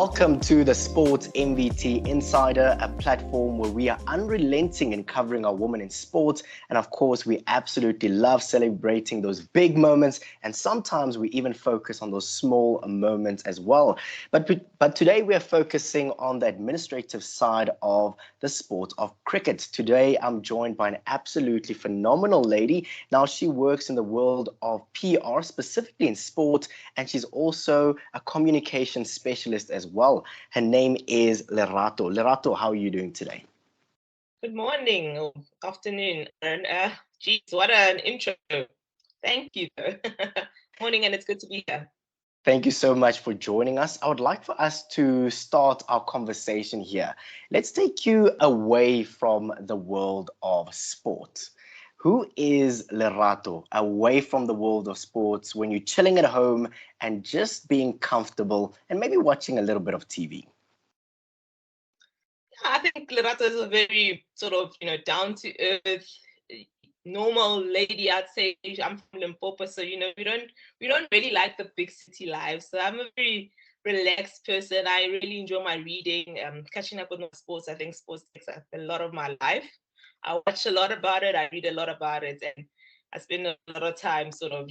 Welcome to the Sports MVT Insider, a platform where we are unrelenting in covering our women in sports. And of course, we absolutely love celebrating those big moments. And sometimes we even focus on those small moments as well. But today we are focusing on the administrative side of the sport of cricket. Today, I'm joined by an absolutely phenomenal lady. Now, she works in the world of PR, specifically in sport, and she's also a communication specialist as well. Her name is Lerato. Lerato, how are you doing today? Good morning or afternoon. And geez, what an intro. Thank you. Morning, and it's good to be here. Thank you so much for joining us. I would like for us to start our conversation here. Let's take you away from the world of sport. Who is Lerato away from the world of sports when you're chilling at home and just being comfortable and maybe watching a little bit of TV? I think Lerato is a very sort of, down to earth, normal lady. I'd say I'm from Limpopo, so we don't really like the big city life. So I'm a very relaxed person. I really enjoy my reading, catching up with my sports. I think sports takes up a lot of my life. I watch a lot about it. I read a lot about it, and I spend a lot of time sort of,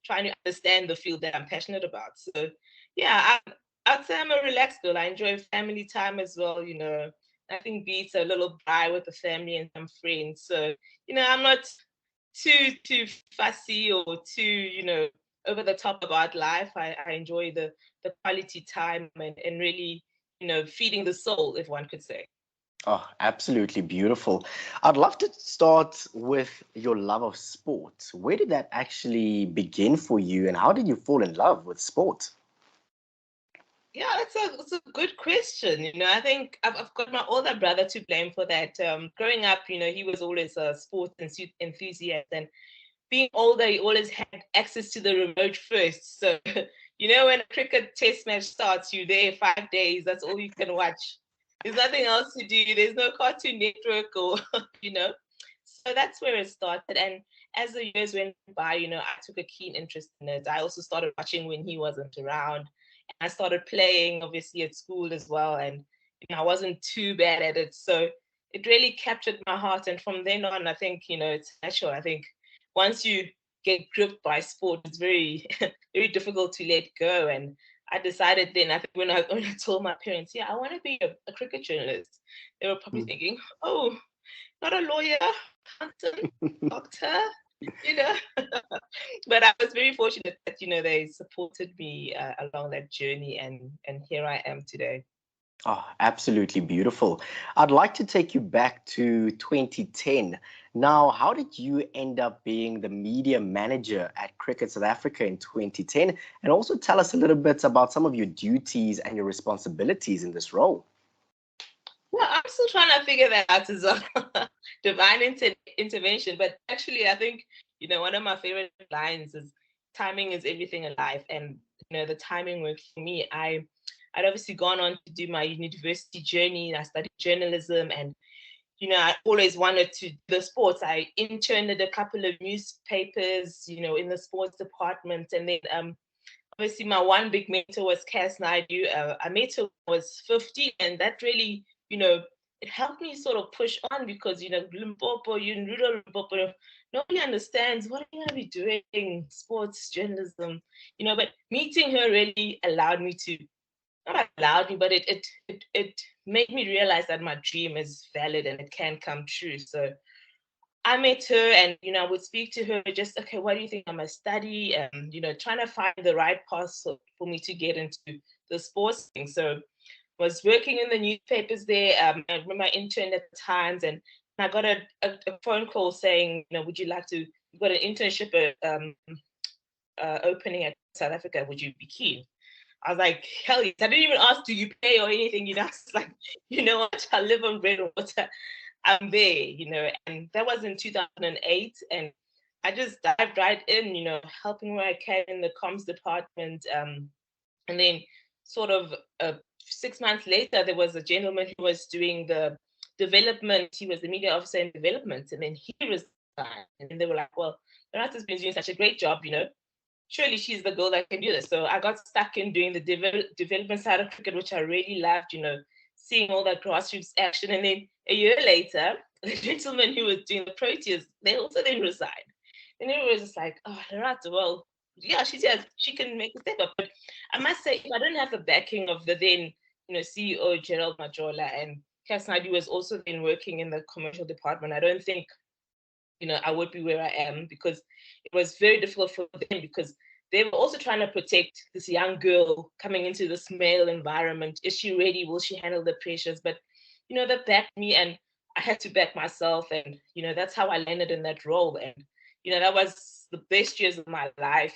trying to understand the field that I'm passionate about. So, yeah, I'd say I'm a relaxed girl. I enjoy family time as well. Nothing beats a little braai with the family and some friends. So, I'm not too fussy or too, over the top about life. I enjoy the quality time and really, feeding the soul, if one could say. Oh, absolutely beautiful. I'd love to start with your love of sport. Where did that actually begin for you, and how did you fall in love with sport? Yeah, that's a good question. I think I've got my older brother to blame for that. Growing up, he was always a sports enthusiast, and being older, he always had access to the remote first. So, when a cricket test match starts, you're there 5 days. That's all you can watch. There's nothing else to do. There's no Cartoon Network or, you know. So that's where it started. And as the years went by, I took a keen interest in it. I also started watching when he wasn't around. I started playing, obviously, at school as well. And I wasn't too bad at it. So it really captured my heart. And from then on, I think, it's natural. I think once you get gripped by sport, it's very, very difficult to let go. And I decided then, I think when I told my parents, yeah, I want to be a cricket journalist, they were probably thinking, oh, not a lawyer, accountant, doctor, you know. But I was very fortunate that, they supported me along that journey. And here I am today. Oh, absolutely beautiful. I'd like to take you back to 2010. Now, how did you end up being the media manager at Cricket South Africa in 2010? And also tell us a little bit about some of your duties and your responsibilities in this role. Well, I'm still trying to figure that out as well. Divine intervention. But actually, I think, one of my favorite lines is timing is everything in life. And, the timing worked for me. I'd obviously gone on to do my university journey. I studied journalism and, I always wanted to do the sports. I interned at a couple of newspapers, in the sports department. And then obviously my one big mentor was 𝗀cie𝗰𝗶. I met her when I was 15, and that really, it helped me sort of push on because, Limpopo, you're in rural Limpopo, nobody understands what are you going to be doing, sports, journalism, but meeting her really allowed me to, not allowed me, but it made me realize that my dream is valid and it can come true. So I met her and, I would speak to her just, okay, what do you think I must study? And, trying to find the right path for me to get into the sports thing. So was working in the newspapers there. I remember I interned at the Times and I got a phone call saying, would you like to, you've got an internship opening at South Africa, would you be keen? I was like, hell yes. I didn't even ask, do you pay or anything? I was like, you know what? I live on bread and water. I'm there, and that was in 2008. And I just dived right in, helping where I can in the comms department. And then sort of 6 months later, there was a gentleman who was doing the development. He was the media officer in development. And then he resigned. And they were like, well, Lerato's been doing such a great job, surely she's the girl that can do this. So I got stuck in doing the development side of cricket, which I really loved, seeing all that grassroots action. And then a year later, the gentleman who was doing the Proteas, they also then resigned. And it was just like, oh, Lerato, well, yeah, she can make a step up. But I must say, if I don't have the backing of the then, CEO 𝗀𝗹𝗹𝗶 and 𝘀cie𝗰𝗶𝗹 was also then working in the commercial department, I don't think, I would be where I am, because it was very difficult for them, because they were also trying to protect this young girl coming into this male environment. Is she ready? Will she handle the pressures? But, they backed me, and I had to back myself. And, that's how I landed in that role. And, that was the best years of my life,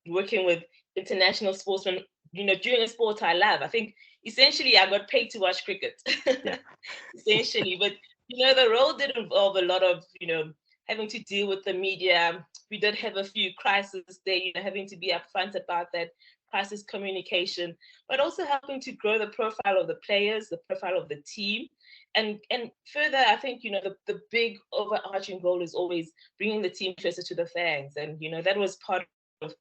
working with international sportsmen, doing a sport I love. I think essentially I got paid to watch cricket, Yeah. essentially. But, the role did involve a lot of, having to deal with the media. We did have a few crises there, having to be upfront about that, crisis communication, but also helping to grow the profile of the players, the profile of the team. And further, I think, the big overarching goal is always bringing the team closer to the fans. And, that was part of,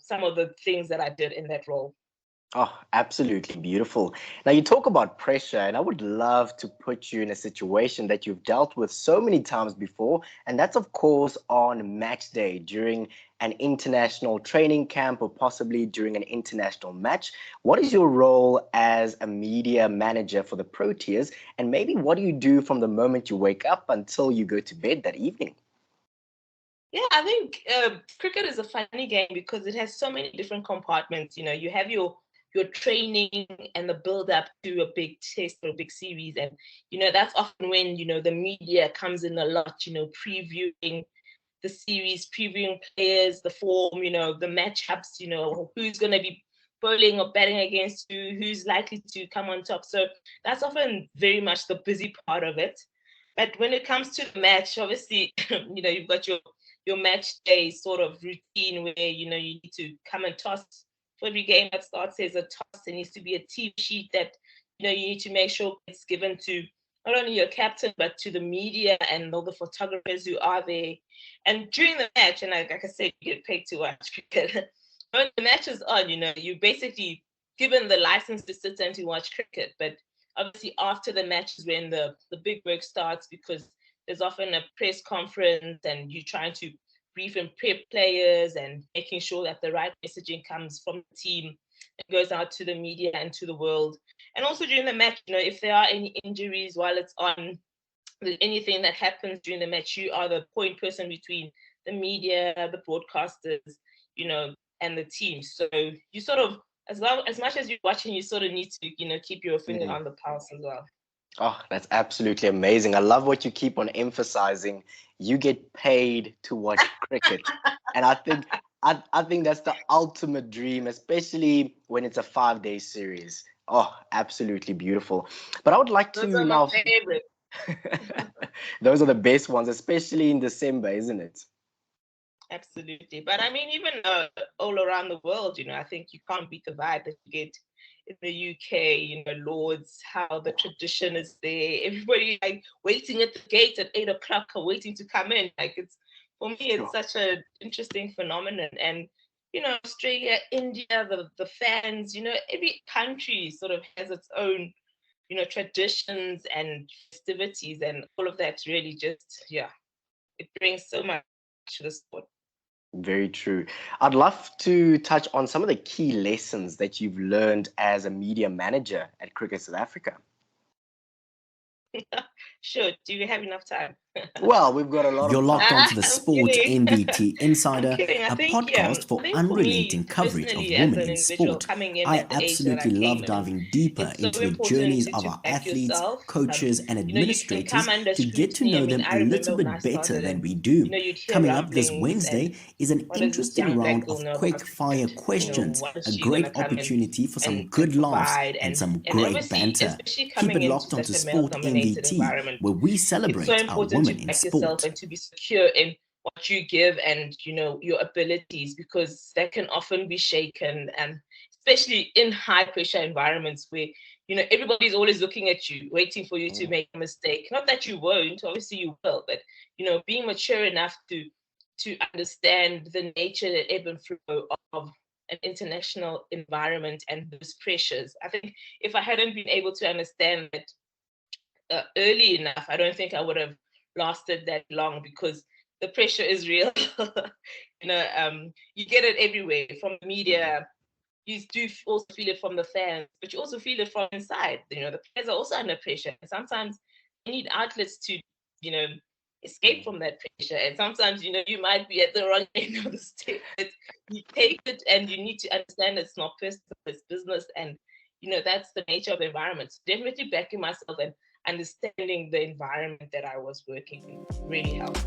some of the things that I did in that role. Oh, absolutely beautiful. Now, you talk about pressure, and I would love to put you in a situation that you've dealt with so many times before, and that's, of course, on match day during an international training camp or possibly during an international match. What is your role as a media manager for the Proteas, and maybe what do you do from the moment you wake up until you go to bed that evening? Yeah, I think cricket is a funny game because it has so many different compartments. You have your training and the build up to a big test or a big series. And, that's often when, the media comes in a lot, previewing the series, previewing players, the form, the matchups, who's going to be bowling or batting against who's likely to come on top. So that's often very much the busy part of it. But when it comes to the match, obviously, you've got your match day sort of routine where, you need to come and toss. For every game that starts, there's a toss. There needs to be a team sheet that, you need to make sure it's given to not only your captain, but to the media and all the photographers who are there. And during the match, and like I said, you get paid to watch cricket. When the match is on, you're basically given the license to sit and to watch cricket. But obviously after the match is when the big work starts, because there's often a press conference and you're trying to brief and prep players and making sure that the right messaging comes from the team and goes out to the media and to the world. And also during the match, if there are any injuries while it's on, anything that happens during the match, you are the point person between the media, the broadcasters, and the team. So you sort of, as much as you're watching, you sort of need to, keep your finger on the pulse as well. Oh, that's absolutely amazing. I love what you keep on emphasizing. You get paid to watch cricket. And I think that's the ultimate dream, especially when it's a 5-day series. Oh, absolutely beautiful. But I would like to Those are now. my favorite. Those are the best ones, especially in December, isn't it? Absolutely. But I mean, even all around the world, I think you can't beat the vibe that you get in the UK, Lords, how the tradition is there. Everybody like waiting at the gate at 8 o'clock or waiting to come in. Like for me, it's such an interesting phenomenon. And, Australia, India, the fans, every country sort of has its own, traditions and festivities, and all of that really just, it brings so much to the sport. Very true. I'd love to touch on some of the key lessons that you've learned as a media manager at Cricket South Africa. Sure. Do we have enough time? Well, we've got a lot You're of locked time. onto the Sports MVT Insider, a podcast for unrelenting coverage of women in sport. I absolutely love diving deeper into the journeys of our athletes, coaches, and administrators to get to know them a little bit better than we do. Coming up this Wednesday is an interesting round of quick fire questions, a great opportunity for some good laughs and some great banter. Keep it locked onto Sport MVT, where we celebrate our women in sport. And to be secure in what you give and your abilities, because that can often be shaken, and especially in high pressure environments where everybody's always looking at you, waiting for you to make a mistake. Not that you won't, obviously you will, but being mature enough to to understand the nature, the ebb and flow of an international environment and those pressures. I think if I hadn't been able to understand that early enough, I don't think I would have lasted that long, because the pressure is real. You get it everywhere from the media. You do also feel it from the fans, but you also feel it from inside. The players are also under pressure. And sometimes they need outlets to, escape from that pressure. And sometimes, you might be at the wrong end of the stick, but you take it and you need to understand it's not personal, it's business. And, that's the nature of the environment. So definitely backing myself and understanding the environment that I was working in really helped.